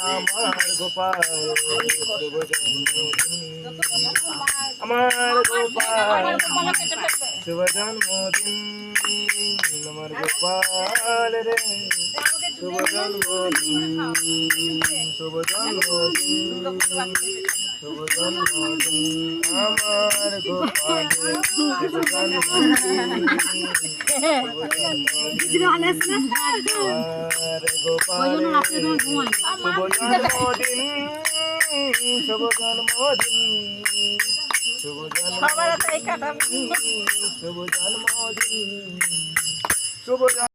আমার গোপাল আমার গোপাল শুভ জন্মদিন আমার গোপাল রে শুভ জন্মদিন শুভ জন্মদিন শুভ জন্মদিন আমার গোপাল শুভ জন্মদিন আমার গোপাল শুভ জন্মদিন শুভ জন্মদিন শুভ জন্মদিন শুভ জন্মদিন শুভ